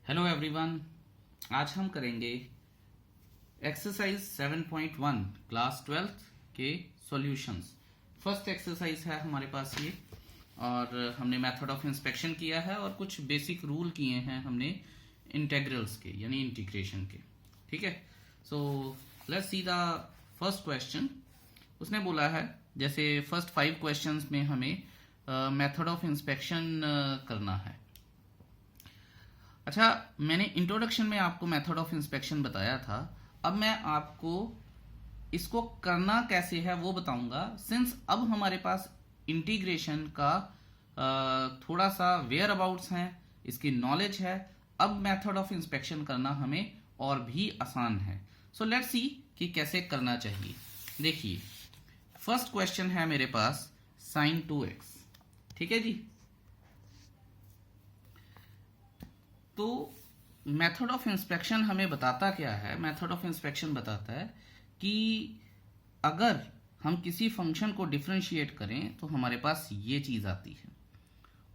Hello everyone. आज हम करेंगे एक्सरसाइज 7.1 क्लास 12th के सॉल्यूशंस। फर्स्ट एक्सरसाइज है हमारे पास ये, और हमने मेथड ऑफ इंस्पेक्शन किया है और कुछ बेसिक रूल किए हैं हमने इंटीग्रल्स के यानी इंटीग्रेशन के। ठीक है, so let's see the first question. उसने बोला है जैसे फर्स्ट 5 क्वेश्चंस में हमें मेथड ऑफ इंस्पेक्शन करना है। अच्छा, मैंने इंट्रोडक्शन में आपको मेथड ऑफ इंस्पेक्शन बताया था। अब मैं आपको इसको करना कैसे है वो बताऊंगा। सिंस अब हमारे पास इंटीग्रेशन का थोड़ा सा वेयर अबाउट्स हैं, इसकी नॉलेज है, अब मेथड ऑफ इंस्पेक्शन करना हमें और भी आसान है। सो लेट्स सी कि कैसे करना चाहिए। देखिए, फर्स्ट क्वेश्चन है मेरे पास sin 2x। ठीक है जी। तो मेथड ऑफ इंस्पेक्शन हमें बताता क्या है? मेथड ऑफ इंस्पेक्शन बताता है कि अगर हम किसी फंक्शन को डिफरेंशिएट करें तो हमारे पास ये चीज आती है,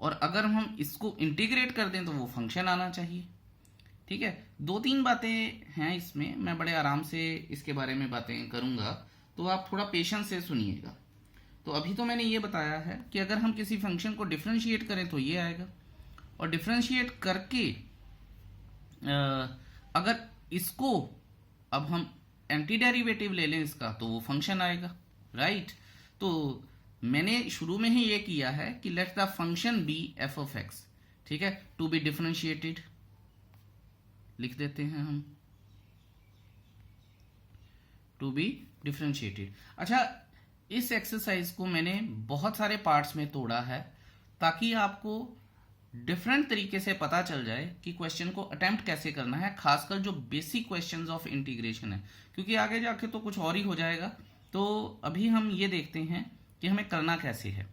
और अगर हम इसको इंटीग्रेट कर दें तो वो फंक्शन आना चाहिए। ठीक है, 2-3 बातें हैं इसमें, मैं बड़े आराम से इसके बारे में बातें करूंगा, तो आप थोड़ा पेशेंस से सुनिएगा। तो अभी तो मैंने ये बताया है कि अगर हम किसी फंक्शन को डिफरेंशिएट करें तो ये आएगा, और डिफरेंशिएट करके अगर इसको अब हम एंटी डेरिवेटिव ले लें इसका तो वो फंक्शन आएगा, राइट। तो मैंने शुरू में ही ये किया है कि let the function be F of X. ठीक है, टू बी डिफरेंशिएटेड लिख देते हैं हम, टू बी डिफरेंशिएटेड। अच्छा, इस एक्सरसाइज को मैंने बहुत सारे पार्ट्स में तोड़ा है ताकि आपको डिफरेंट तरीके से पता चल जाए कि क्वेश्चन को अटेम्प्ट कैसे करना है, खासकर जो बेसिक क्वेश्चंस ऑफ इंटीग्रेशन है, क्योंकि आगे जाके तो कुछ और ही हो जाएगा। तो अभी हम ये देखते हैं कि हमें करना कैसे है।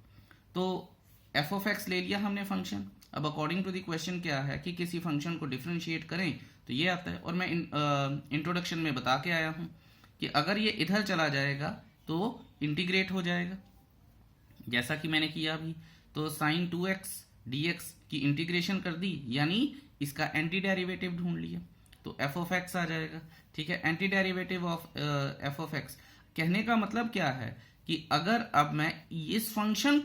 तो एफ ऑफ एक्स ले लिया हमने फंक्शन। अब अकॉर्डिंग टू द क्वेश्चन क्या है कि किसी फंक्शन को डिफरेंशिएट करें तो ये आता है, और मैं इंट्रोडक्शन में बता के आया हूं कि अगर ये इधर चला जाएगा तो इंटीग्रेट हो जाएगा, जैसा कि मैंने किया अभी। तो sin 2x dx की इंटीग्रेशन कर दी, यानी इसका एंटी डेरिवेटिव ढूंढ लिया, तो f ऑफ x आ जाएगा। ठीक है, anti derivative of f of x कहने का मतलब क्या है कि अगर अब मैं इस फंक्शन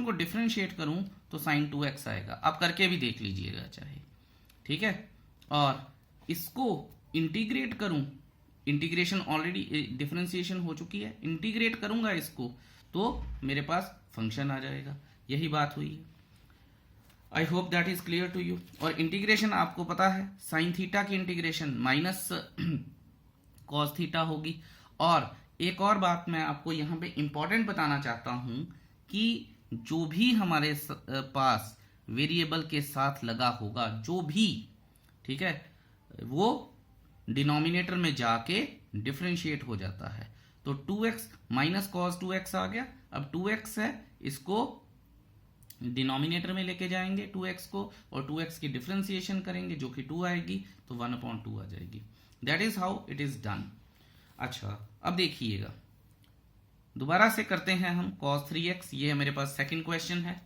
को डिफरेंशिएट करूं तो sin 2x आएगा। आप करके भी देख लीजिएगा चाहे। ठीक है, और इसको इंटीग्रेट करूं, इंटीग्रेशन ऑलरेडी डिफरेंशिएशन हो चुकी है, इंटीग्रेट करूंगा इसको तो मेरे पास फंक्शन आ जाएगा। यही बात हुई है। I hope that is clear to you. और इंटीग्रेशन आपको पता है, साइन थीटा की इंटीग्रेशन माइनस कॉस थीटा होगी। और एक और बात मैं आपको यहाँ पे इंपॉर्टेंट बताना चाहता हूं कि जो भी हमारे पास वेरिएबल के साथ लगा होगा, जो भी, ठीक है, वो डिनोमिनेटर में जाके डिफरेंशिएट हो जाता है। तो 2x माइनस कॉस 2x आ गया। अब 2x है, इसको डिनोमिनेटर में लेके जाएंगे 2x को, और 2x की डिफरेंशिएशन करेंगे जो कि 2 आएगी, तो 1/2 आ जाएगी। That is how it is done. अच्छा, अब देखिएगा, दोबारा से करते हैं हम cos 3x। ये मेरे पास सेकंड क्वेश्चन है,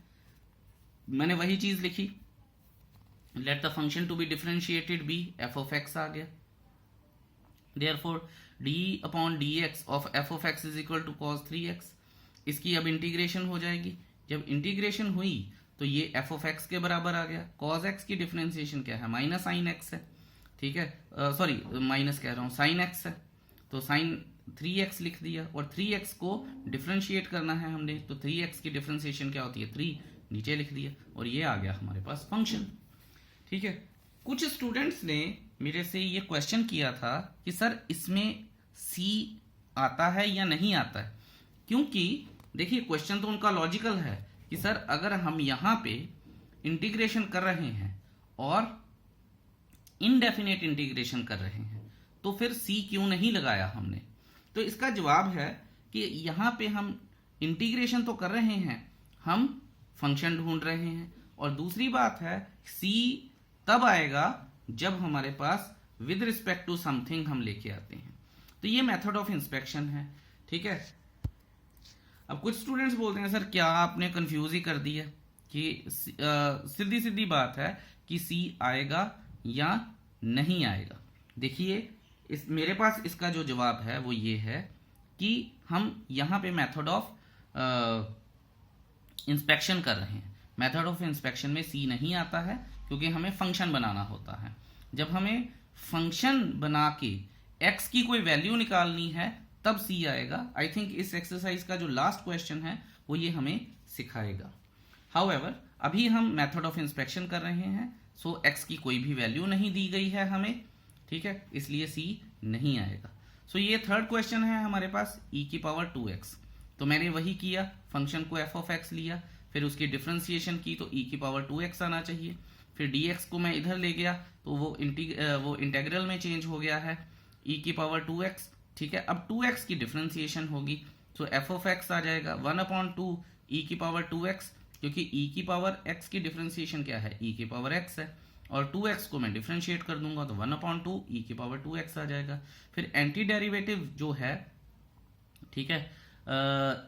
मैंने वही चीज लिखी, let the function to be differentiated be F of X आ गया। Therefore, d/dx of f of x is equal to cos 3x। इसकी अब इंटीग्रेशन हो जाएगी। जब इंटीग्रेशन हुई तो ये f of x के बराबर आ गया। cos x की डिफरेंशिएशन क्या है? माइनस sin x है। ठीक है, सॉरी माइनस कह रहा हूँ, sin x है, तो sin 3x लिख दिया। और 3x को डिफरेंशिएट करना है हमने, तो 3x की डिफरेंशिएशन क्या होती है? 3 नीचे लिख दिया, और ये आ गया हमारे पास फंक्शन। ठीक है, कुछ स्टूडेंट्स ने मेरे से ये क्वेश्चन किया था कि सर इसमें c आता है या नहीं आता है, क्योंकि देखिए क्वेश्चन तो उनका लॉजिकल है कि सर अगर हम यहाँ पे इंटीग्रेशन कर रहे हैं और इनडेफिनेट इंटीग्रेशन कर रहे हैं तो फिर c क्यों नहीं लगाया हमने। तो इसका जवाब है कि यहाँ पे हम इंटीग्रेशन तो कर रहे हैं, हम फंक्शन ढूंढ रहे हैं, और दूसरी बात है c तब आएगा जब हमारे पास विद रिस्पेक्ट टू समथिंग हम लेके आते हैं। तो ये मेथड ऑफ इंस्पेक्शन है। ठीक है, अब कुछ स्टूडेंट्स बोलते हैं सर क्या आपने कंफ्यूज ही कर दिया, कि सीधी सीधी बात है कि सी आएगा या नहीं आएगा। देखिए इस मेरे पास इसका जो जवाब है वो ये है कि हम यहाँ पे मेथड ऑफ इंस्पेक्शन कर रहे हैं। मेथड ऑफ इंस्पेक्शन में सी नहीं आता है क्योंकि हमें फंक्शन बनाना होता है। जब हमें फंक्शन बना के एक्स की कोई वैल्यू निकालनी है तब सी आएगा। आई थिंक इस एक्सरसाइज का जो लास्ट क्वेश्चन है वो ये हमें सिखाएगा। हाउएवर अभी हम मेथड ऑफ इंस्पेक्शन कर रहे हैं, सो एक्स की कोई भी वैल्यू नहीं दी गई है हमें, ठीक है, इसलिए सी नहीं आएगा। सो ये थर्ड क्वेश्चन है हमारे पास e की पावर 2x। तो मैंने वही किया, फंक्शन को f ऑफ x लिया, फिर उसकी डिफरेंशिएशन की तो e की पावर 2x आना चाहिए। फिर dx को मैं इधर ले गया तो वो इंटेग्रल में चेंज हो गया है e की पावर 2x, ठीक है। अब 2x की डिफरेंशिएशन होगी तो f ऑफ x आ जाएगा 1/2 e की पावर 2x, क्योंकि e की पावर x की डिफरेंशिएशन क्या है, e की पावर x है, और 2x को मैं डिफरेंशिएट कर दूंगा तो 1/2 e की पावर 2x आ जाएगा। फिर एंटी डेरिवेटिव जो है, ठीक है,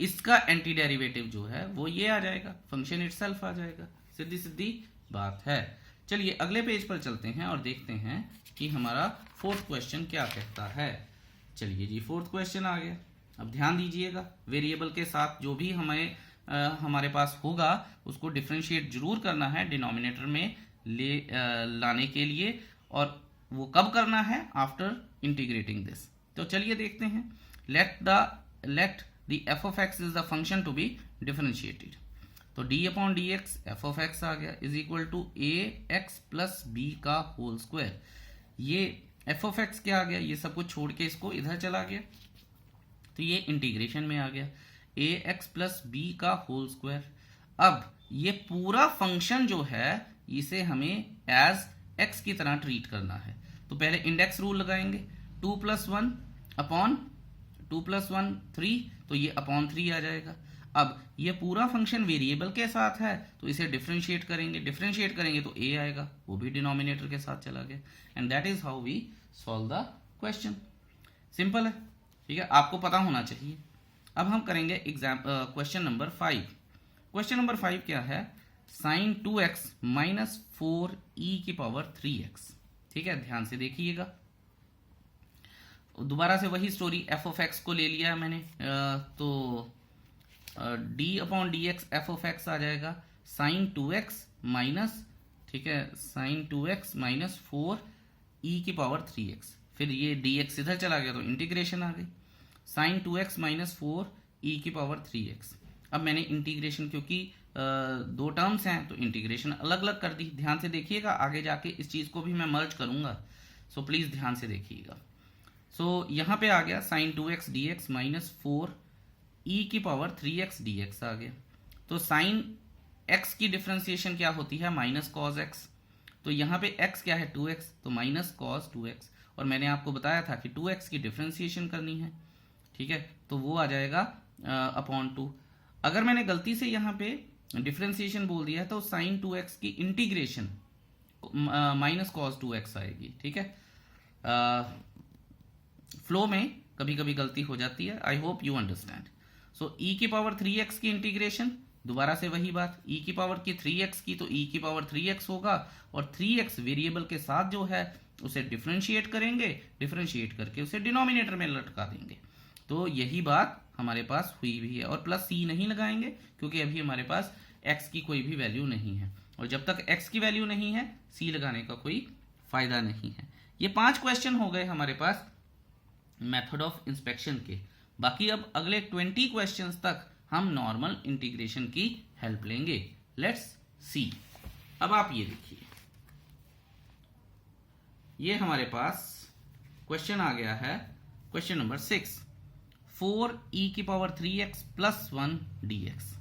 इसका एंटी डेरिवेटिव जो है वो ये आ जाएगा, फंक्शन इटसेल्फ आ जाएगा। सीधी सीधी बात है। चलिए अगले पेज पर चलते हैं और देखते हैं कि हमारा फोर्थ क्वेश्चन क्या कहता है। चलिए जी, फोर्थ क्वेश्चन आ गया। अब ध्यान दीजिएगा, वेरिएबल के साथ जो भी हमारे पास होगा उसको डिफरेंशिएट जरूर करना है डिनोमिनेटर में लाने के लिए, और वो कब करना है, आफ्टर इंटीग्रेटिंग दिस। तो चलिए देखते हैं। Let the f of x is the function to be differentiated। तो d upon D X F of X आ गया is equal to A X plus B का होल स्क्वायर। ये f ऑफ एक्स क्या आ गया, ये सब कुछ छोड़ के इसको इधर चला गया तो ये इंटीग्रेशन में आ गया ए एक्स प्लस बी का होल स्क्वायर। अब ये पूरा फंक्शन जो है इसे हमें एज x की तरह ट्रीट करना है। तो पहले इंडेक्स रूल लगाएंगे, 2 + 1 अपॉन 2 + 1 3, तो ये अपॉन 3 आ जाएगा। अब ये पूरा फंक्शन वेरिएबल के साथ है तो इसे डिफरेंशिएट करेंगे तो a आएगा, वो भी डिनोमिनेटर के साथ चला गया। And that is how we solve the question. Simple है, ठीक है, आपको पता होना चाहिए। अब हम करेंगे क्वेश्चन नंबर 5। क्वेश्चन नंबर 5 क्या है, sin 2x - 4e की पावर 3x। ठीक है, ध्यान से देखिएगा। दोबारा से वही स्टोरी, f ऑफ x को ले लिया मैंने, तो d upon D X F of X आ जाएगा sin 2x माइनस, ठीक है, sin 2x - 4e की पावर 3x। फिर ये dx इधर चला गया तो इंटीग्रेशन आ गई, sin 2x - 4e की पावर 3x। अब मैंने इंटीग्रेशन, क्योंकि दो टर्म्स हैं तो इंटीग्रेशन अलग अलग कर दी। ध्यान से देखिएगा, आगे जाके इस चीज को भी मैं मर्ज करूंगा, सो प्लीज ध्यान से देखिएगा। सो यहाँ पे आ गया sin 2x dx - 4e की पावर 3x dx आ गया। तो sin x की डिफरेंशिएशन क्या होती है, माइनस cos x। तो यहाँ पे x क्या है, 2x, तो माइनस cos 2x। और मैंने आपको बताया था कि 2x की डिफरेंशिएशन करनी है, ठीक है, तो वो आ जाएगा अपॉन 2। अगर मैंने गलती से यहाँ पे डिफरेंशिएशन बोल दिया तो sin 2x की इंटीग्रेशन माइनस cos 2x आएगी, ठीक है। फ्लो में कभी कभी गलती हो जाती है, I hope you understand. So e की पावर 3x की इंटीग्रेशन, दोबारा से वही बात, e की पावर की 3x की तो e की पावर 3x होगा, और 3x वेरिएबल के साथ जो है उसे डिफरेंशिएट करेंगे, डिफरेंशिएट करके उसे डिनोमिनेटर में लटका देंगे। तो यही बात हमारे पास हुई भी है, और प्लस c नहीं लगाएंगे क्योंकि अभी हमारे पास x की कोई भी वैल्यू नहीं है, और जब तक x की वैल्यू नहीं है c लगाने का कोई फायदा नहीं है। ये 5 क्वेश्चन हो गए हमारे पास मेथड ऑफ इंस्पेक्शन के। बाकी अब अगले 20 क्वेश्चंस तक हम नॉर्मल इंटीग्रेशन की हेल्प लेंगे। Let's see. अब आप ये देखिए, ये हमारे पास क्वेश्चन आ गया है, क्वेश्चन नंबर 6, 4e की power 3x plus 1 dx।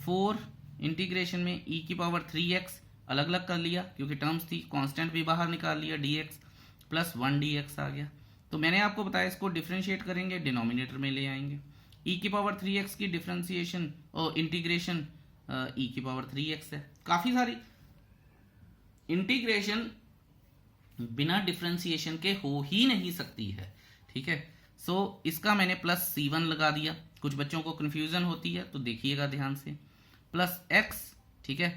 4 integration में e की पावर 3x अलग अलग कर लिया क्योंकि टर्म्स थी, कांस्टेंट भी बाहर निकाल लिया, dx प्लस 1 dx आ गया। तो मैंने आपको बताया इसको डिफरेंशिएट करेंगे, डिनोमिनेटर में ले आएंगे। e की पावर 3x की डिफरेंशिएशन और इंटीग्रेशन e की पावर 3x है। काफी सारी इंटीग्रेशन बिना डिफरेंशिएशन के हो ही नहीं सकती है, ठीक है। सो इसका मैंने प्लस c1 लगा दिया। कुछ बच्चों को कंफ्यूजन होती है तो देखिएगा ध्यान से, प्लस x, ठीक है,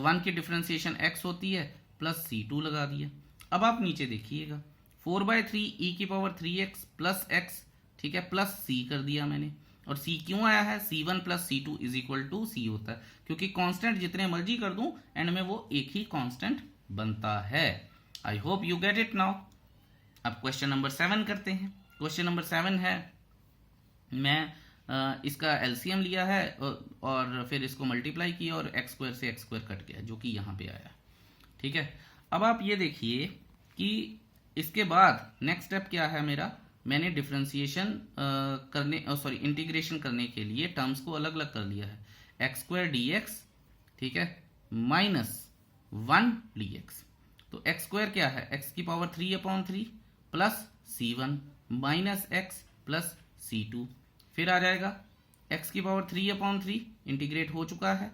1 की डिफ्रेंसिएशन x होती है प्लस c2 लगा दिया। अब आप नीचे देखिएगा 4/3 e की पावर 3x प्लस x, ठीक है, प्लस c कर दिया मैंने। और c क्यों आया है, c1 plus c2 is equal to c होता है, क्योंकि कांस्टेंट जितने मर्जी कर दूं एंड में वो एक ही कांस्टेंट बनता है। I hope you get it now. अब क्वेश्चन नंबर 7 करते हैं। क्वेश्चन नंबर 7 है, मैं इसका एलसीएम लिया है और फिर इसको मल्टीप्लाई किया और एक्स स्क्वायर से एक्स स्क्वायर कट गया, जो कि यहाँ पे आया। ठीक है, अब आप ये देखिए कि इसके बाद नेक्स्ट स्टेप क्या है मेरा, मैंने डिफ्रेंसिएशन इंटीग्रेशन करने के लिए टर्म्स को अलग अलग कर लिया है। एक्स स्क्वायर डी एक्स, ठीक है, माइनस 1 डी एक्स। तो एक्स स्क्वायर क्या है, एक्स की power 3/3 plus c1 minus x plus c2। फिर आ जाएगा एक्स की पावर 3/3 इंटीग्रेट हो चुका है,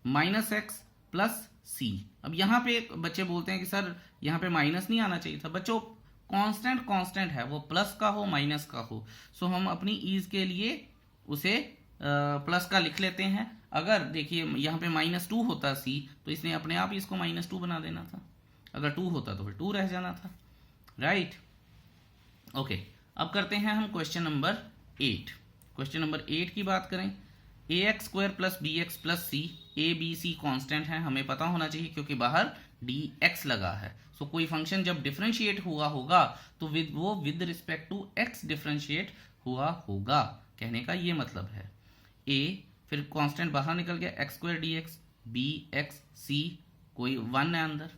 माइनस एक्स प्लस c। अब यहाँ पे बच्चे बोलते हैं कि सर यहाँ पे माइनस नहीं आना चाहिए था। बच्चों कांस्टेंट है, वो प्लस का हो माइनस का हो, सो हम अपनी ईज के लिए उसे प्लस का लिख लेते हैं। अगर देखिए यहाँ पे -2 होता c, तो इसने अपने आप ही इसको -2 बना देना था। अगर 2 होता तो फिर 2 रह जाना था, राइट। ओके, अब करते हैं हम क्वेश्चन नंबर 8। क्वेश्चन नंबर 8 की बात करें, ax square plus B X plus C, A B C constant है, हमें पता होना चाहिए क्योंकि बाहर dx लगा है। सो कोई फंक्शन जब डिफरेंशिएट हुआ होगा तो वो with respect to x differentiate हुआ होगा, कहने का ये मतलब है। a फिर कांस्टेंट बाहर निकल गया, X square D X, B X C, कोई 1 है अंदर।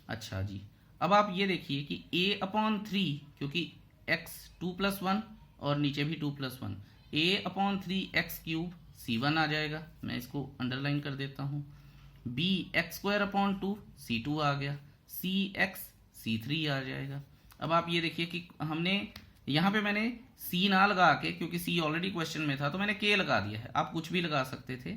अच्छा जी, अब आप ये देखिए कि a/3, क्योंकि x 2+1 और नीचे भी 2+1, a/3x³ c1 आ जाएगा, मैं इसको अंडरलाइन कर देता हूँ। b x²/2 c2 आ गया, c x c3 आ जाएगा। अब आप ये देखिए कि हमने यहाँ पे मैंने c ना लगा के, क्योंकि c ऑलरेडी क्वेश्चन में था, तो मैंने k लगा दिया है। आप कुछ भी लगा सकते थे,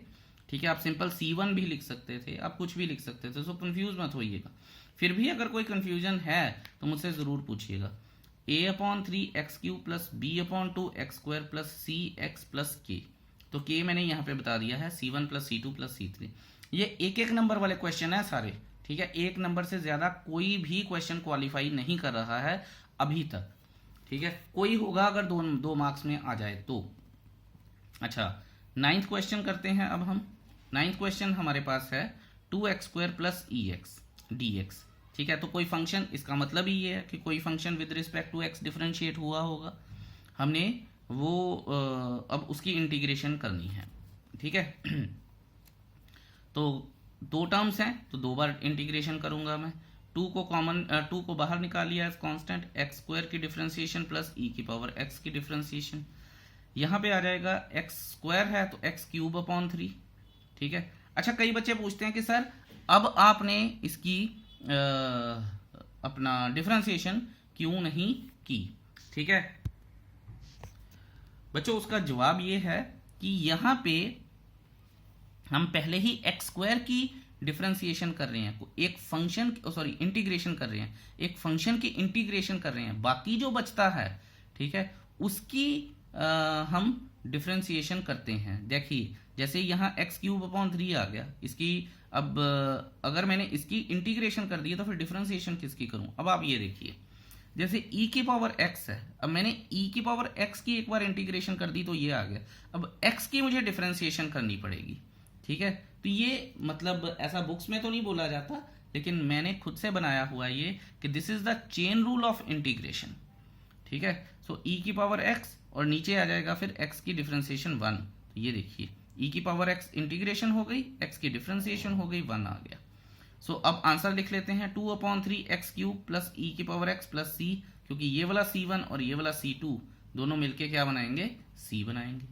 ठीक है, आप सिंपल c1 भी लिख सकते थे, आप कुछ भी लिख सकते थे, सो कंफ्यूज मत होइएगा। फिर भी अगर कोई कंफ्यूजन है तो मुझसे ज़रूर पूछिएगा। a/3x³ plus b/2 x² plus c x plus k, तो k मैंने यहाँ पे बता दिया है, c1 plus c2 plus c3। ये एक एक नंबर वाले क्वेश्चन है सारे, ठीक है, एक नंबर से ज़्यादा कोई भी क्वेश्चन क्वालिफाई नहीं कर रहा है अभी तक, ठीक है। कोई होगा अगर दो मार्क्स में आ जाए तो। अच्छा, 9th क्वेश्चन करते हैं अब हम। 9th क्वेश्चन हमारे पास है 2x² प्लस ex dx, ठीक है। तो कोई फंक्शन, इसका मतलब ही ये है कि कोई function with respect to x differentiate हुआ होगा, हमने वो अब उसकी इंटीग्रेशन करनी है, ठीक है। तो 2 टर्म्स हैं तो 2 बार इंटीग्रेशन करूंगा मैं। 2 को बाहर निकाल लिया एज कांस्टेंट, एक्स स्क्वायर की डिफरेंशिएशन प्लस ई की पावर x की डिफरेंशिएशन। यहाँ पे आ जाएगा एक्स स्क्वायर है तो x³/3, ठीक है। अच्छा, कई बच्चे पूछते हैं कि सर अब आपने इसकी अपना डिफरेंशिएशन क्यों नहीं की, ठीक है बच्चों। उसका जवाब ये है कि यहाँ पे हम पहले ही x² की डिफरेंशिएशन कर रहे हैं, एक फंक्शन इंटीग्रेशन कर रहे हैं, एक फंक्शन की इंटीग्रेशन कर रहे हैं। बाकी जो बचता है, ठीक है, उसकी हम डिफरेंशिएशन करते हैं। देखिए जैसे यहाँ x³/3 आ गया, इसकी अब अगर मैंने इसकी इंटीग्रेशन कर दी तो फिर डिफरेंशिएशन किसकी करूं। अब आप ये देखिए, जैसे e की पावर x है, अब मैंने e की पावर x की एक बार इंटीग्रेशन कर दी तो ये आ गया। अब x की मुझे डिफरेंशिएशन करनी पड़ेगी, ठीक है। तो ये मतलब ऐसा बुक्स में तो नहीं बोला जाता, लेकिन मैंने खुद से बनाया हुआ ये कि this is the chain rule of integration, ठीक है। सो e की पावर x और नीचे आ जाएगा फिर x की डिफरेंशिएशन 1। तो ये देखिए e की पावर x इंटीग्रेशन हो गई, x की डिफरेंशिएशन हो गई, 1 आ गया। सो अब आंसर लिख लेते हैं 2/3x³ प्लस e की पावर x प्लस c, क्योंकि ये वाला c1 और ये वाला c2 दोनों मिलके क्या बनाएंगे, c बनाएंगे,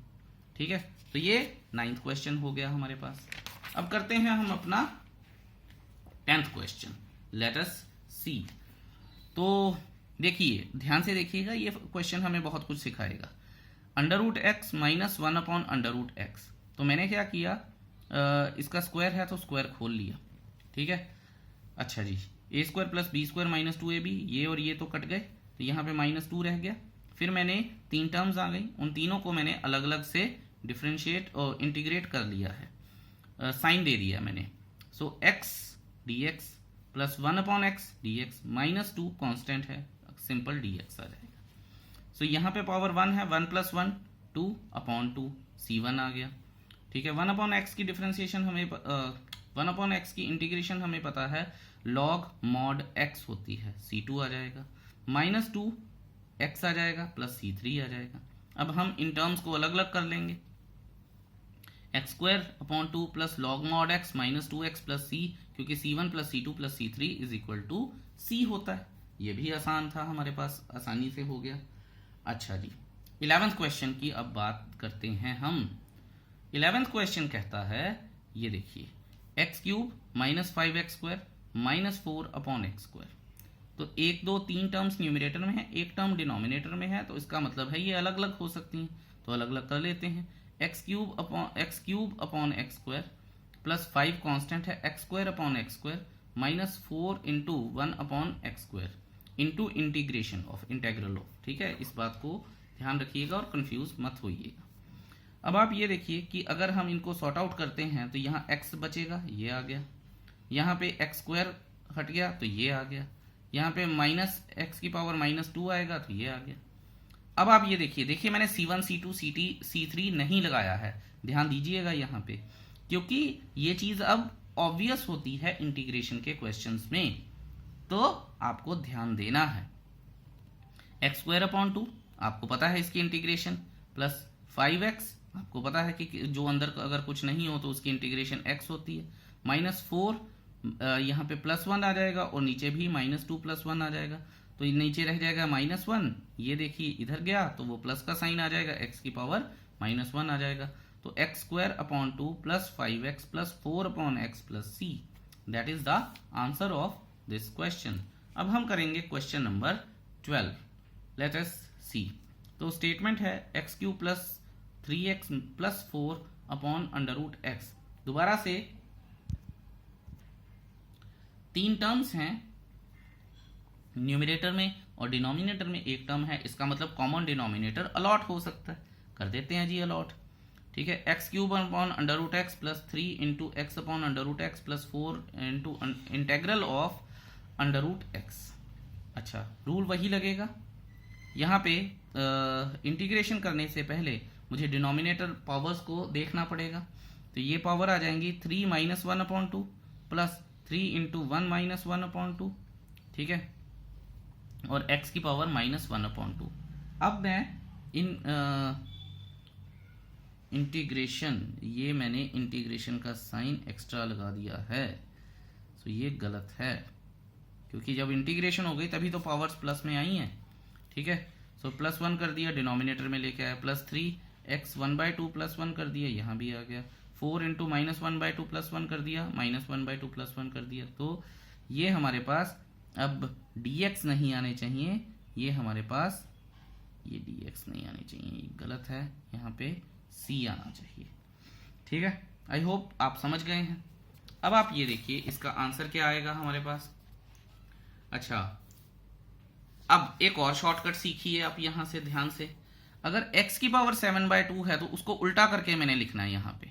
ठीक है। तो ये 9th क्वेश्चन हो गया हमारे पास। अब करते हैं हम अपना 10th क्वेश्चन, लेट अस सी। तो देखिए ध्यान से देखिएगा, ये क्वेश्चन हमें बहुत कुछ सिखाएगा। √x - 1/√x, तो मैंने क्या किया, इसका स्क्वायर है तो स्क्वायर खोल लिया, ठीक है। अच्छा जी, a² प्लस b² - 2ab, ये और ये तो कट गए, तो यहाँ पे -2 रह गया। फिर मैंने 3 टर्म्स आ गई, उन तीनों को मैंने अलग अलग से डिफरेंशिएट और इंटीग्रेट कर लिया है, साइन दे दिया मैंने। So X D X plus 1/x dx minus 2 constant है, सिंपल dx आ जाएगा। सो यहाँ पे पावर 1 है, 1 + 1 2/2 c1 आ गया। ठीक है, 1/x की डिफरेंशिएशन हमें 1/x की इंटीग्रेशन हमें पता है log mod x होती है, c2 आ जाएगा, माइनस 2x आ जाएगा प्लस c3 आ जाएगा। अब हम इन टर्म्स को अलग अलग कर लेंगे, x² plus log mod x minus 2x plus c, क्योंकि c1 plus c2 plus c3 is equal to c होता है। ये भी आसान था, हमारे पास आसानी से हो गया। अच्छा जी, 11th क्वेश्चन की अब बात करते हैं हम। 11th क्वेश्चन कहता है, ये देखिए, x³ minus 5x² minus 4/x²। तो 1 2 3 टर्म्स न्यूमरेटर में है, एक टर्म डिनोमिनेटर में है, तो इसका मतलब है ये अलग अलग हो सकती हैं, तो अलग अलग कर लेते हैं। x³ upon x² plus 5 constant है, x² minus 4 into 1/x² into integration of integral of. ठीक है, इस बात को ध्यान रखिएगा और कंफ्यूज मत होइएगा। अब आप ये देखिए कि अगर हम इनको सॉर्ट आउट करते हैं तो यहाँ x बचेगा, ये आ गया, यहाँ पे x² हट गया तो ये आ गया, यहाँ पे माइनस x⁻2 आएगा तो ये आ गया। अब आप ये देखिए मैंने c1 c2 c3 नहीं लगाया है, ध्यान दीजिएगा यहाँ पे, क्योंकि ये चीज अब ऑब्वियस होती है इंटीग्रेशन के क्वेश्चंस में, तो आपको ध्यान देना है। x²/2 आपको पता है इसकी इंटीग्रेशन, प्लस 5x आपको पता है कि जो अंदर अगर कुछ नहीं हो तो उसकी इंटीग्रेशन x होती है, माइनस 4 यहाँ पे +1 आ जाएगा और नीचे भी -2 + 1 आ जाएगा, तो नीचे रह जाएगा -1, ये देखिए इधर गया तो वो प्लस का साइन आ जाएगा, x⁻1 आ जाएगा। तो x²/2 plus 5x plus 4/x plus c, that is the answer of this question. अब हम करेंगे क्वेश्चन नंबर 12, लेट अस सी। तो स्टेटमेंट है x³ plus 3x plus 4/√x। दोबारा से 3 टर्म्स हैं, न्यूमरेटर में और डिनोमिनेटर में एक टर्म है, इसका मतलब कॉमन डिनोमिनेटर अलॉट हो सकता है, कर देते हैं जी अलॉट। ठीक है, x³ plus 3 into x/√x plus 4 into integral of √x। अच्छा, रूल वही लगेगा, यहाँ पे इंटीग्रेशन करने से पहले मुझे डिनोमिनेटर पावर्स को देखना पड़ेगा, तो ये पावर आ जाएंगी 3 - 1/2 प्लस 3 इंटू 1 - 1/2। ठीक है, और x की पावर -1/2। अब मैं इन इंटीग्रेशन, ये मैंने इंटीग्रेशन का साइन एक्स्ट्रा लगा दिया है, तो ये गलत है, क्योंकि जब इंटीग्रेशन हो गई तभी तो पावर्स प्लस में आई हैं। ठीक है, सो +1 कर दिया, डिनोमिनेटर में लेके आया, प्लस 3x 1/2 प्लस 1 कर दिया, यहाँ भी आ गया, 4 इंटू -1/2 प्लस 1 कर दिया, -1/2 प्लस 1 कर दिया। तो ये हमारे पास अब dx नहीं आने चाहिए, ये हमारे पास ये dx नहीं आने चाहिए, ये गलत है, यहाँ पे c आना चाहिए। ठीक है, आई होप आप समझ गए हैं। अब आप ये देखिए इसका आंसर क्या आएगा हमारे पास। अच्छा, अब एक और शॉर्टकट सीखिए आप यहाँ से ध्यान से। अगर x⁻7/2 है तो उसको उल्टा करके मैंने लिखना है यहाँ पे।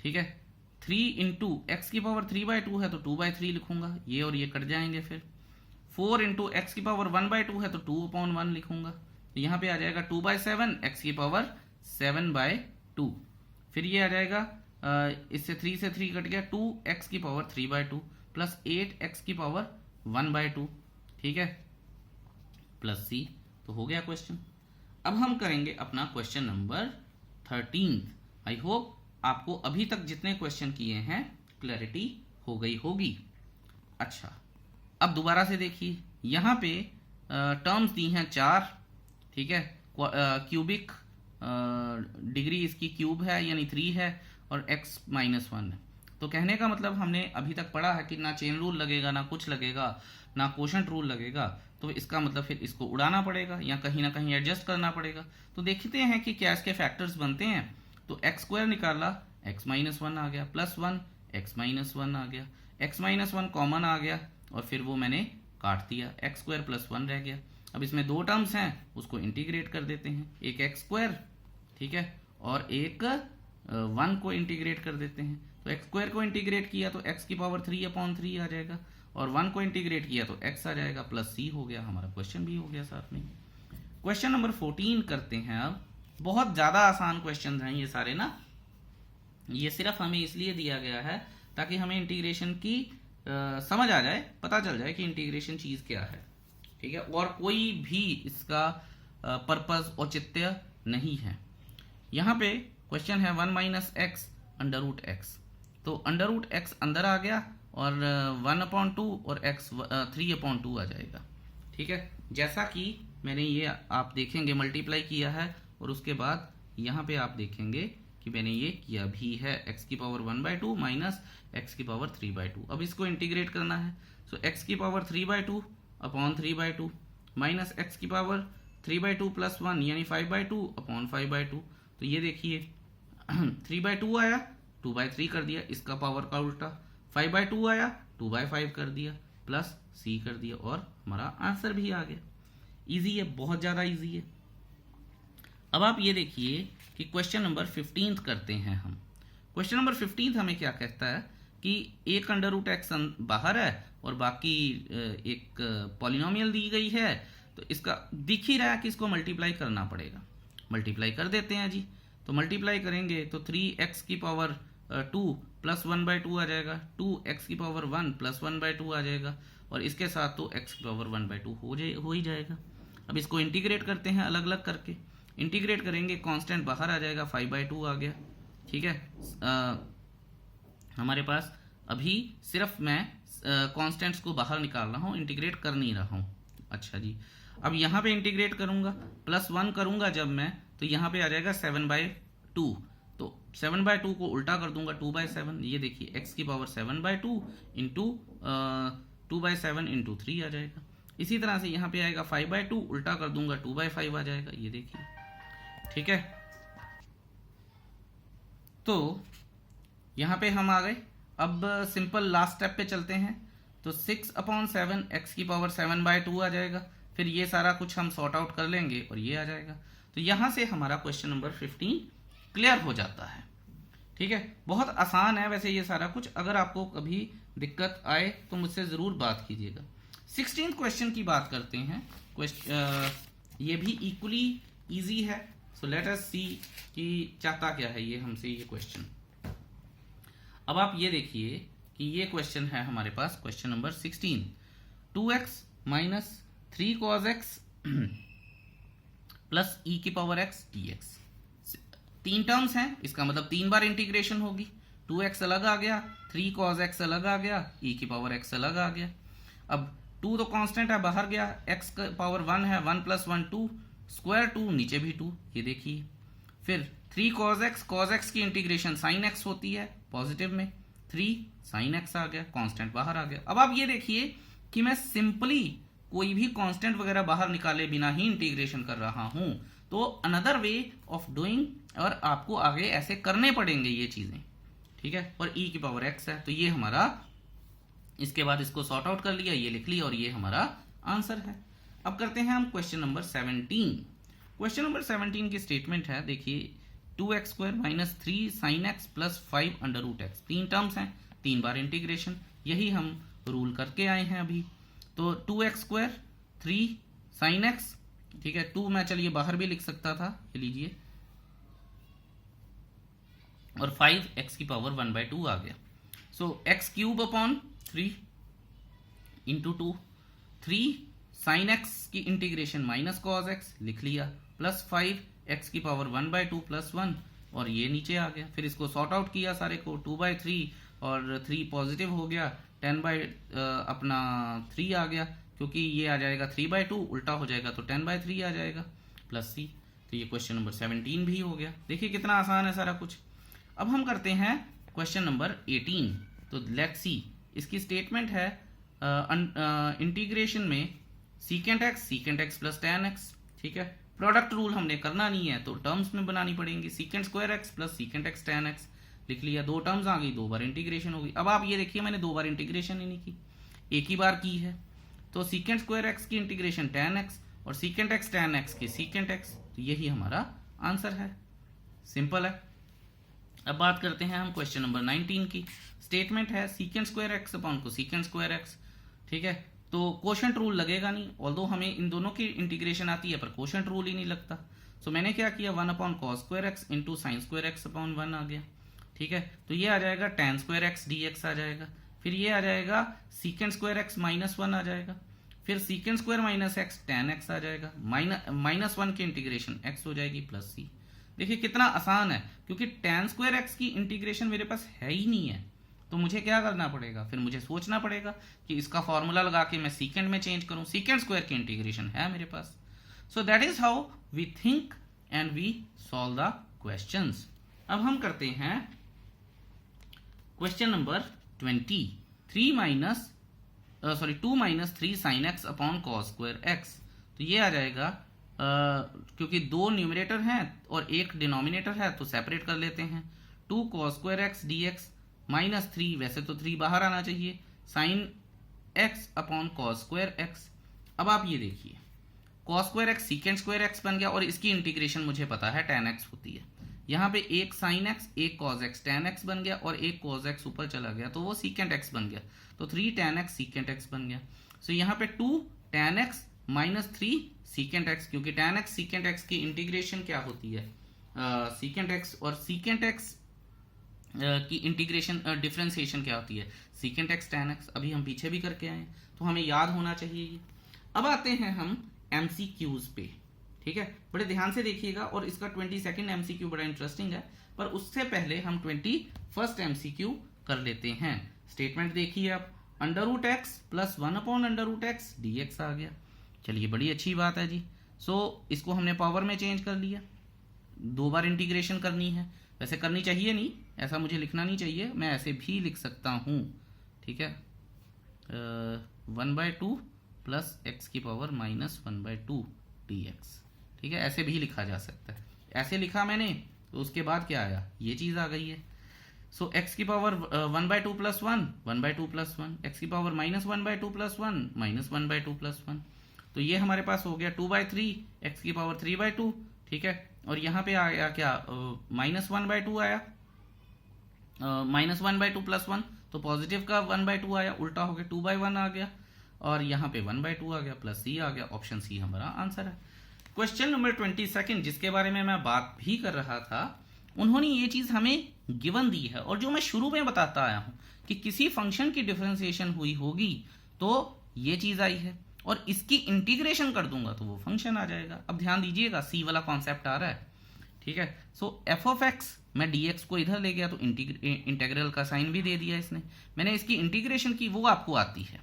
ठीक है, 3 इंटू x⁻3/2 है तो 2/3 लिखूंगा, ये और ये कट जाएंगे। फिर 4 इंटू x⁻1/2 है तो 2/1 लिखूंगा, तो यहाँ पे आ जाएगा 2/7 x⁻7/2। फिर ये आ जाएगा इससे 3 से 3 कट गया, 2x⁻3/2 प्लस 8x⁻1/2। ठीक है, प्लस c, तो हो गया क्वेश्चन। अब हम करेंगे अपना क्वेश्चन नंबर 13। आई होप आपको अभी तक जितने क्वेश्चन किए हैं क्लैरिटी हो गई होगी। अच्छा, अब दोबारा से देखिए, यहाँ पे टर्म्स दी हैं 4। ठीक है, क्यूबिक डिग्री इसकी क्यूब है यानी 3 है और x -1 है। तो कहने का मतलब हमने अभी तक पढ़ा है कि ना चेन रूल लगेगा, ना कुछ लगेगा, ना कोशेंट रूल लगेगा, तो इसका मतलब फिर इसको उड़ाना पड़ेगा या कहीं ना कहीं एडजस्ट करना पड़ेगा। तो देखते हैं कि क्या इसके फैक्टर्स बनते हैं। तो x² निकाला, x -1 आ गया, प्लस 1 x -1 आ गया, x -1 कॉमन आ गया और फिर वो मैंने काट दिया, x² प्लस 1 रह गया। अब इसमें 2 टर्म्स हैं, उसको इंटीग्रेट कर देते हैं, एक x², ठीक है, और एक 1 को इंटीग्रेट कर देते हैं। तो एक्स स्क्वायर को इंटीग्रेट किया तो एक्स की पावर 3/3 आ जाएगा, और 1 को इंटीग्रेट किया तो एक्स आ जाएगा, प्लस सी हो गया, हमारा क्वेश्चन भी हो गया साथ में। क्वेश्चन नंबर 14 करते हैं अब। बहुत ज़्यादा आसान क्वेश्चन हैं ये सारे ना, ये सिर्फ हमें इसलिए दिया गया है ताकि हमें इंटीग्रेशन की समझ आ जाए, पता चल जाए कि इंटीग्रेशन चीज़ क्या है, ठीक है, और कोई भी इसका पर्पस औचित्य नहीं है। यहाँ पे क्वेश्चन है 1 - x √x, तो √x अंदर आ गया और 1/2 और x 3/2 आ जाएगा, ठीक है। जैसा कि मैंने ये आप देखेंगे मल्टीप्लाई किया है, और उसके बाद यहाँ पे आप देखेंगे कि मैंने ये किया भी है, x की पावर 1/2 माइनस x की पावर 3/2। अब इसको इंटीग्रेट करना है, सो x की पावर 3/2 अपॉन 3/2 माइनस x की पावर 3/2 प्लस 1 यानी 5/2 अपॉन 5/2। तो ये देखिए 3/2 आया 2/3 कर दिया, इसका पावर का उल्टा, 5/2 आया 2/5 कर दिया, प्लस c कर दिया, और हमारा आंसर भी आ गया। इजी है, बहुत ज़्यादा इजी है। अब आप ये देखिए कि क्वेश्चन नंबर 15 करते हैं हम। क्वेश्चन नंबर 15 हमें क्या कहता है कि एक √x बाहर है और बाकी एक पॉलिनोमियल दी गई है, तो इसका दिख ही रहा है कि इसको मल्टीप्लाई करना पड़ेगा। मल्टीप्लाई कर देते हैं जी, तो मल्टीप्लाई करेंगे तो 3x की पावर 2 प्लस 1/2 आ जाएगा, 2x की पावर 1 प्लस 1/2 आ जाएगा, और इसके साथ तो x की पावर 1/2 हो ही जाएगा। अब इसको इंटीग्रेट करते हैं अलग अलग करके, इंटीग्रेट करेंगे कांस्टेंट बाहर आ जाएगा, 5/2 आ गया, ठीक है। हमारे पास अभी सिर्फ मैं कांस्टेंट्स को बाहर निकाल रहा हूँ, इंटीग्रेट कर नहीं रहा हूँ। अच्छा जी, अब यहाँ पे इंटीग्रेट करूँगा, प्लस 1 करूँगा जब मैं, तो यहाँ पे आ जाएगा 7/2, तो 7/2 को उल्टा कर दूंगा 2/7, ये देखिए x की पावर 7/2 इंटू 2/7 इंटू 3 आ जाएगा। इसी तरह से यहाँ पे आएगा 5/2, उल्टा कर दूंगा 2/5 आ जाएगा, ये देखिए, ठीक है। तो यहाँ पे हम आ गए। अब सिंपल लास्ट स्टेप पे चलते हैं, तो 6/7 x की पावर 7/2 आ जाएगा, फिर ये सारा कुछ हम सॉर्ट आउट कर लेंगे और ये आ जाएगा। तो यहाँ से हमारा क्वेश्चन नंबर 15 क्लियर हो जाता है, ठीक है। बहुत आसान है वैसे ये सारा कुछ, अगर आपको कभी दिक्कत आए तो मुझसे ज़रूर बात कीजिएगा। 16 क्वेश्चन की बात करते हैं। ये भी इक्वली इजी है, सो लेट अस सी कि चाहता क्या है ये हमसे ये क्वेश्चन। अब आप ये देखिए कि ये क्वेश्चन है हमारे पास, question number 16, 2x minus 3 cos x plus e की पावर x dx। 3 टर्म्स हैं, इसका मतलब 3 बार इंटीग्रेशन होगी। 2x अलग आ गया, 3 cos x अलग आ गया, e की पावर x अलग आ गया। अब 2 तो कांस्टेंट है, बाहर गया, x का पावर 1 है, 1 + 1 2, स्क्वायर 2 नीचे भी 2, ये देखिए। फिर 3 cos x की इंटीग्रेशन sin x होती है पॉजिटिव में, 3 sin x आ गया, कांस्टेंट बाहर आ गया। अब आप ये देखिए कि मैं सिंपली कोई भी कांस्टेंट वगैरह बाहर निकाले बिना ही इंटीग्रेशन कर रहा हूं, तो अनदर वे ऑफ डूइंग, और आपको आगे ऐसे करने पड़ेंगे ये चीजें, ठीक है। और e की पावर x है, तो ये हमारा, इसके बाद इसको सॉर्ट आउट कर लिया, ये लिख लिया, और ये हमारा आंसर है। अब करते हैं हम क्वेश्चन नंबर 17। क्वेश्चन नंबर 17 की स्टेटमेंट है, देखिए 2x² minus 3 sin x plus 5 √x। 3 terms हैं, 3 बार इंटीग्रेशन, यही हम रूल करके आए हैं अभी। तो 2x², 3 sin x, ठीक है, 2 मैं चलिए बाहर भी लिख सकता था, ये लीजिए, और 5 x की पावर 1/2 आ गया। सो x³ upon 3 into 2, 3 sin x की इंटीग्रेशन माइनस cos x लिख लिया, प्लस 5 x की पावर 1/2 प्लस 1, और ये नीचे आ गया। फिर इसको सॉर्ट आउट किया सारे को, 2/3 और 3 पॉजिटिव हो गया, 10/3 आ गया, क्योंकि ये आ जाएगा 3/2, उल्टा हो जाएगा तो 10/3 आ जाएगा, प्लस c। तो ये क्वेश्चन नंबर 17 भी हो गया। देखिए कितना आसान है सारा कुछ। अब हम करते हैं क्वेश्चन नंबर 18। तो लेट्स सी, इसकी स्टेटमेंट है इंटीग्रेशन में secant x plus tan x, ठीक है। प्रोडक्ट रूल हमने करना नहीं है, तो टर्म्स में बनानी पड़ेंगी, sec² x plus secant x tan x लिख लिया, 2 टर्म्स आ गई, 2 बार इंटीग्रेशन होगी। अब आप ये देखिए मैंने 2 बार इंटीग्रेशन ही नहीं की, एक ही बार की है। तो sec² x की इंटीग्रेशन tan x और सीकेंट एक्स tan x की सीकेंट x, तो यही हमारा आंसर है। सिंपल है। अब बात करते हैं हम क्वेश्चन नंबर 19 की। स्टेटमेंट है secant square X upon cosecant square x. ठीक है, तो कोशेंट रूल लगेगा नहीं, ऑल्दो हमें इन दोनों की इंटीग्रेशन आती है पर कोशेंट रूल ही नहीं लगता। सो मैंने क्या किया, 1 upon cos square X into sine square X upon 1 आ गया। ठीक है, तो ये आ जाएगा tan square X D X आ जाएगा। फिर ये आ जाएगा सीकेंट स्क्वायर एक्स माइनस 1 आ जाएगा। फिर secant square minus X tan X आ जाएगा। माइनस 1 की इंटीग्रेशन x हो जाएगी प्लस सी। देखिए कितना आसान है, क्योंकि tan स्क्वायर एक्स की इंटीग्रेशन मेरे पास है ही नहीं है, तो मुझे क्या करना पड़ेगा, फिर मुझे सोचना पड़ेगा कि इसका फॉर्मूला लगा के मैं सीकेंट में चेंज करूं। सीकेंट स्क्वायर की इंटीग्रेशन है मेरे पास। So that is how we think and we solve the questions. अब हम करते हैं question number 20। 2 minus 3 sine X upon cos square X. तो ये आ जाएगा क्योंकि दो न्यूमरेटर हैं और एक डिनोमिनेटर है तो सेपरेट कर लेते हैं। 2 cos square X D x minus 3, वैसे तो 3 बाहर आना चाहिए, sign X upon cos square x. अब आप ये देखिए, cos square x secant square x बन गया और इसकी इंटीग्रेशन मुझे पता है tan एक्स होती है। यहाँ पे एक साइन एक्स एक कॉस एक्स tan एक्स बन गया और एक कॉस एक्स ऊपर चला गया तो वो सीकेंट एक्स बन गया, तो 3 tan एक्स सीकेंट एक्स बन गया। सो यहाँ पे 2 tan x minus 3 secant x, क्योंकि tan एक्स सीकेंट एक्स की इंटीग्रेशन क्या होती है, सीकेंट एक्स और सीकेंट एक्स की इंटीग्रेशन डिफरेंशिएशन क्या होती है, सीकेंट एक्स tan एक्स। अभी हम पीछे भी करके आए तो हमें याद होना चाहिए ये। अब आते हैं हम MCQs पे। ठीक है, बड़े ध्यान से देखिएगा और इसका 22nd MCQ बड़ा इंटरेस्टिंग है, पर उससे पहले हम 21st MCQ कर लेते हैं। स्टेटमेंट देखिए आप, under root X plus 1 upon under root X D X आ गया। चलिए बड़ी अच्छी बात है जी। सो इसको हमने पावर में चेंज कर लिया, 2 बार इंटीग्रेशन करनी है, वैसे करनी चाहिए नहीं, ऐसा मुझे लिखना नहीं चाहिए, मैं ऐसे भी लिख सकता हूँ। ठीक है, 1/2 प्लस एक्स की पावर माइनस 1/2 डी एक्स। ठीक है, ऐसे भी लिखा जा सकता है। ऐसे लिखा मैंने तो उसके बाद क्या आया, ये चीज़ आ गई है। सो एक्स की पावर 1/2 प्लस 1 1/2 प्लस 1, एक्स की power minus 1/2 plus 1 minus 1/2 plus 1, तो ये हमारे पास हो गया 2/3 एक्स की पावर 3/2। ठीक है, और यहाँ पे आ गया क्या, माइनस 1/2 आया, माइनस 1/2 प्लस 1, तो पॉजिटिव का 1/2 आया, उल्टा हो गया 2/1 आ गया, और यहाँ पे 1/2 आ गया, प्लस सी आ गया। ऑप्शन सी हमारा आंसर है। क्वेश्चन नंबर 22 जिसके बारे में मैं बात भी कर रहा था, उन्होंने ये चीज हमें गिवन दी है, और जो मैं शुरू में बताता आया हूं कि किसी फंक्शन की डिफरेंशिएशन हुई होगी तो ये चीज आई है, और इसकी इंटीग्रेशन कर दूंगा तो वो फंक्शन आ जाएगा। अब ध्यान दीजिएगा, सी वाला कॉन्सेप्ट आ रहा है। ठीक है, सो एफ ऑफ एक्स, मैं डी एक्स को इधर ले गया तो इंटीग्रल का साइन भी दे दिया इसने। मैंने इसकी इंटीग्रेशन की, वो आपको आती है।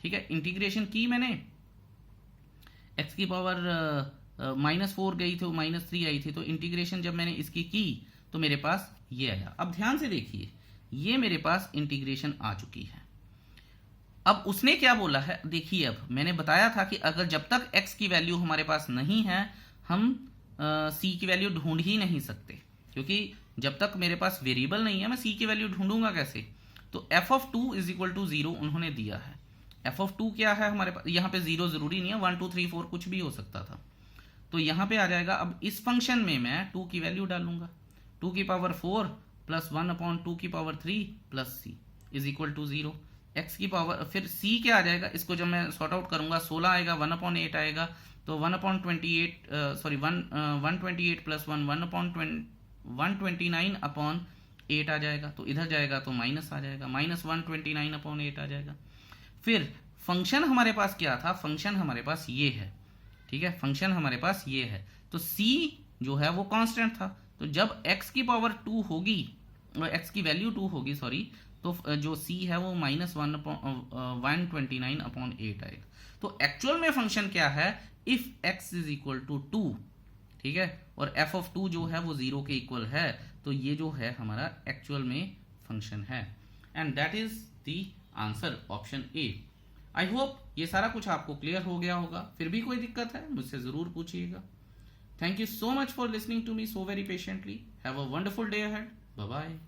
ठीक है, इंटीग्रेशन की मैंने, एक्स की पावर -4 गई थी, -3 आई थी, तो इंटीग्रेशन जब मैंने इसकी की तो मेरे पास ये आया। अब ध्यान से देखिए, ये मेरे पास इंटीग्रेशन आ चुकी है। अब उसने क्या बोला है, देखिए, अब मैंने बताया था कि अगर जब तक x की वैल्यू हमारे पास नहीं है, हम c की वैल्यू ढूंढ ही नहीं सकते, क्योंकि जब तक मेरे पास वेरिएबल नहीं है मैं c की वैल्यू ढूंढूंगा कैसे। तो f ऑफ 2 = 0 उन्होंने दिया है। f ऑफ 2 क्या है हमारे पास, यहाँ पे 0 जरूरी नहीं है, 1 2 3 4 कुछ भी हो सकता था, तो यहाँ पे आ जाएगा। अब इस फंक्शन में मैं 2 की वैल्यू डालूंगा, 2 की पावर 4 प्लस 1 अपॉन 2 की पावर 3 प्लस c = 0। x की पावर, फिर c क्या आ जाएगा, इसको जब मैं सॉर्ट आउट करूंगा 16 आएगा, 1/8 आएगा, तो 1/28 सॉरी 128 प्लस 1 129/8 आ जाएगा, तो इधर जाएगा तो माइनस आ जाएगा, -129/8 आ जाएगा। फिर फंक्शन हमारे पास क्या था, फंक्शन हमारे पास ये है। ठीक है, फंक्शन हमारे पास ये है, तो c जो है वो कांस्टेंट था, तो जब x की पावर 2 होगी, x की वैल्यू 2 होगी सॉरी, तो जो c है वो -129/8 आएगा। तो एक्चुअल में फंक्शन क्या है, इफ x = 2। ठीक है, और f ऑफ 2 जो है वो 0 के इक्वल है, तो ये जो है हमारा एक्चुअल में फंक्शन है, and that is the answer, option A. I hope ये सारा कुछ आपको क्लियर हो गया होगा। फिर भी कोई दिक्कत है मुझसे जरूर पूछिएगा। Thank you so much for listening to me so very patiently. Have a wonderful day ahead. Bye bye.